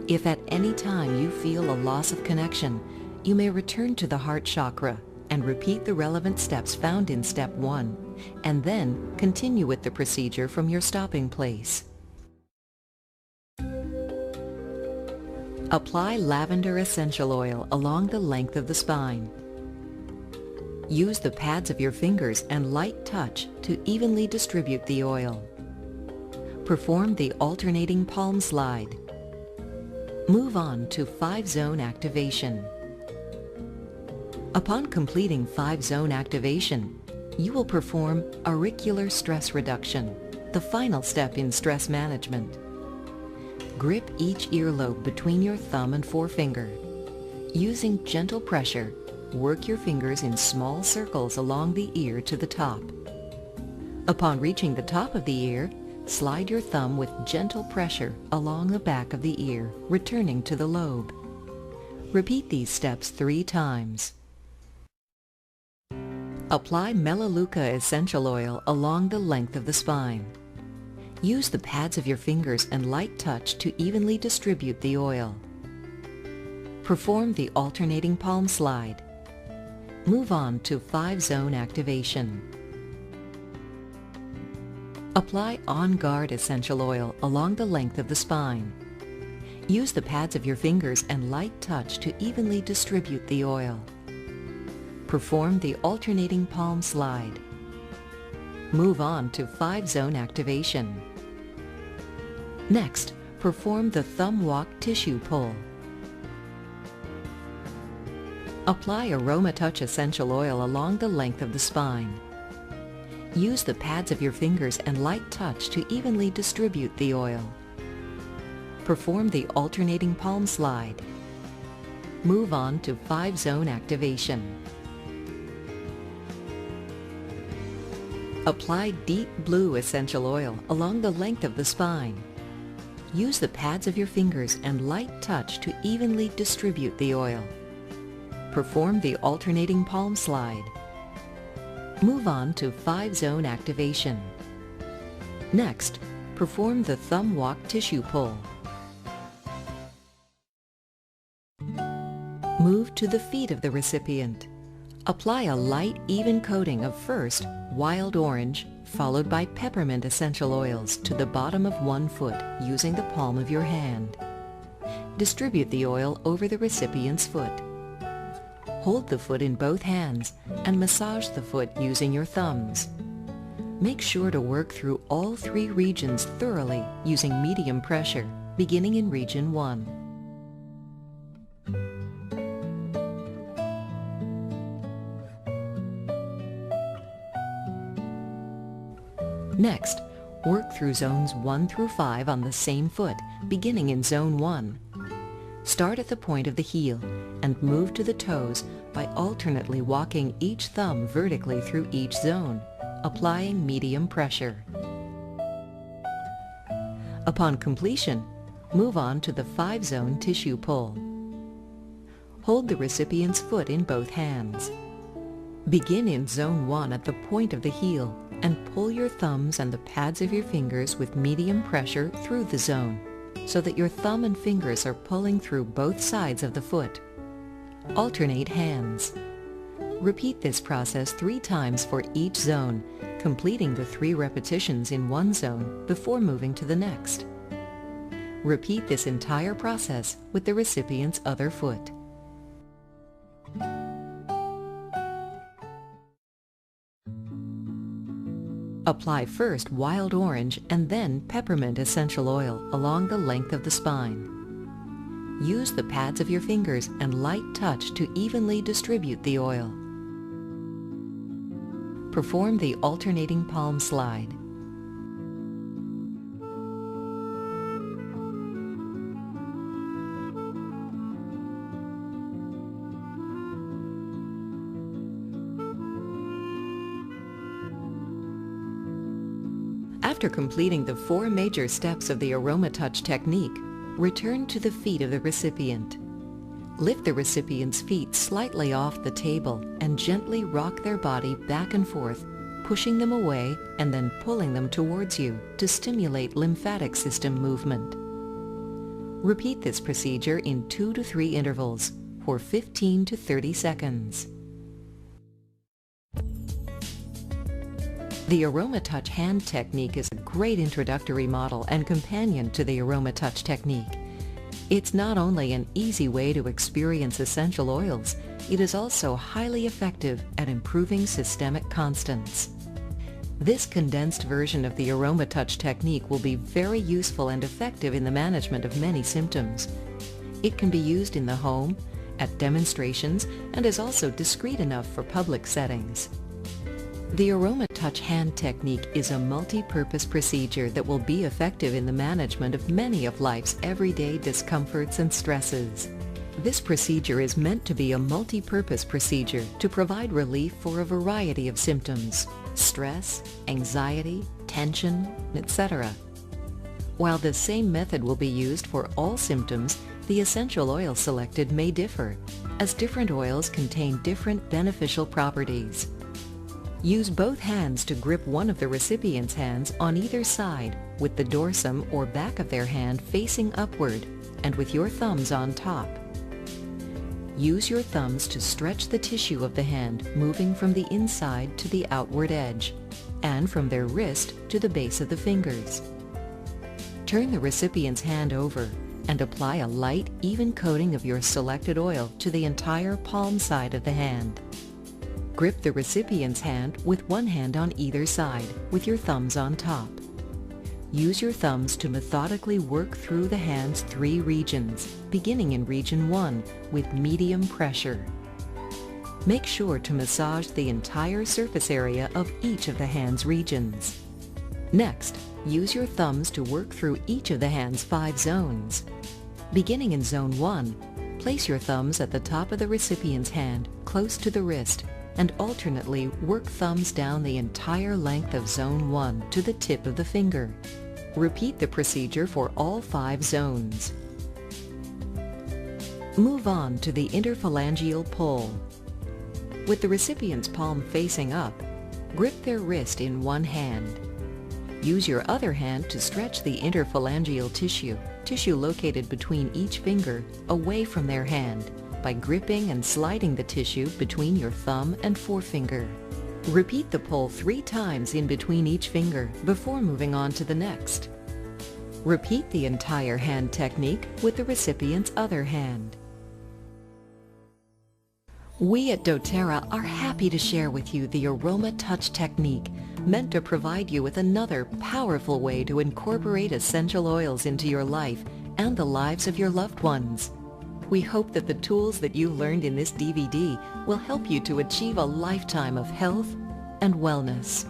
If at any time you feel a loss of connection, you may return to the heart chakra and repeat the relevant steps found in step 1, and then continue with the procedure from your stopping place. Apply lavender essential oil along the length of the spine. Use the pads of your fingers and light touch to evenly distribute the oil. Perform the alternating palm slide. Move on to 5-zone activation. Upon completing 5-zone activation, you will perform auricular stress reduction, the final step in stress management. Grip each earlobe between your thumb and forefinger. Using gentle pressure, work your fingers in small circles along the ear to the top. Upon reaching the top of the ear, slide your thumb with gentle pressure along the back of the ear, returning to the lobe. Repeat these steps 3 times. Apply Melaleuca essential oil along the length of the spine. Use the pads of your fingers and light touch to evenly distribute the oil. Perform the alternating palm slide. Move on to 5-zone activation. Apply On Guard essential oil along the length of the spine. Use the pads of your fingers and light touch to evenly distribute the oil. Perform the alternating palm slide. Move on to 5-zone activation. Next, perform the thumb walk tissue pull. Apply Aromatouch essential oil along the length of the spine. Use the pads of your fingers and light touch to evenly distribute the oil. Perform the alternating palm slide. Move on to 5-zone activation. Apply Deep Blue essential oil along the length of the spine. Use the pads of your fingers and light touch to evenly distribute the oil. Perform the alternating palm slide. Move on to 5-zone activation. Next, perform the thumb walk tissue pull. Move to the feet of the recipient. Apply a light, even coating of first wild orange, followed by peppermint essential oils to the bottom of one foot using the palm of your hand. Distribute the oil over the recipient's foot. Hold the foot in both hands and massage the foot using your thumbs. Make sure to work through all 3 regions thoroughly using medium pressure, beginning in region 1. Next, work through zones 1 through 5 on the same foot, beginning in zone 1. Start at the point of the heel and move to the toes by alternately walking each thumb vertically through each zone, applying medium pressure. Upon completion, move on to the 5-zone tissue pull. Hold the recipient's foot in both hands. Begin in zone 1 at the point of the heel and pull your thumbs and the pads of your fingers with medium pressure through the zone, so that your thumb and fingers are pulling through both sides of the foot. Alternate hands. Repeat this process 3 times for each zone, completing the 3 repetitions in one zone before moving to the next. Repeat this entire process with the recipient's other foot. Apply first wild orange and then peppermint essential oil along the length of the spine. Use the pads of your fingers and light touch to evenly distribute the oil. Perform the alternating palm slide. After completing the 4 major steps of the Aromatouch technique, return to the feet of the recipient. Lift the recipient's feet slightly off the table and gently rock their body back and forth, pushing them away and then pulling them towards you to stimulate lymphatic system movement. Repeat this procedure in 2 to 3 intervals for 15 to 30 seconds. The Aromatouch hand technique is a great introductory model and companion to the Aromatouch technique. It's not only an easy way to experience essential oils, it is also highly effective at improving systemic constants. This condensed version of the Aromatouch technique will be very useful and effective in the management of many symptoms. It can be used in the home, at demonstrations, and is also discreet enough for public settings. The Aromatouch hand technique is a multi-purpose procedure that will be effective in the management of many of life's everyday discomforts and stresses. This procedure is meant to be a multi-purpose procedure to provide relief for a variety of symptoms: stress, anxiety, tension, etc. While the same method will be used for all symptoms, the essential oil selected may differ, as different oils contain different beneficial properties. Use both hands to grip one of the recipient's hands on either side, with the dorsum or back of their hand facing upward, and with your thumbs on top. Use your thumbs to stretch the tissue of the hand, moving from the inside to the outward edge, and from their wrist to the base of the fingers. Turn the recipient's hand over and apply a light, even coating of your selected oil to the entire palm side of the hand. Grip the recipient's hand with one hand on either side, with your thumbs on top. Use your thumbs to methodically work through the hand's 3 regions, beginning in region 1 with medium pressure. Make sure to massage the entire surface area of each of the hand's regions. Next, use your thumbs to work through each of the hand's 5 zones. Beginning in zone 1, place your thumbs at the top of the recipient's hand, close to the wrist, and alternately work thumbs down the entire length of zone 1 to the tip of the finger. Repeat the procedure for all 5 zones. Move on to the interphalangeal pull. With the recipient's palm facing up, grip their wrist in one hand. Use your other hand to stretch the interphalangeal tissue located between each finger, away from their hand, by gripping and sliding the tissue between your thumb and forefinger. Repeat the pull 3 times in between each finger before moving on to the next. Repeat the entire hand technique with the recipient's other hand. We at doTERRA are happy to share with you the Aromatouch technique, meant to provide you with another powerful way to incorporate essential oils into your life and the lives of your loved ones. We hope that the tools that you learned in this DVD will help you to achieve a lifetime of health and wellness.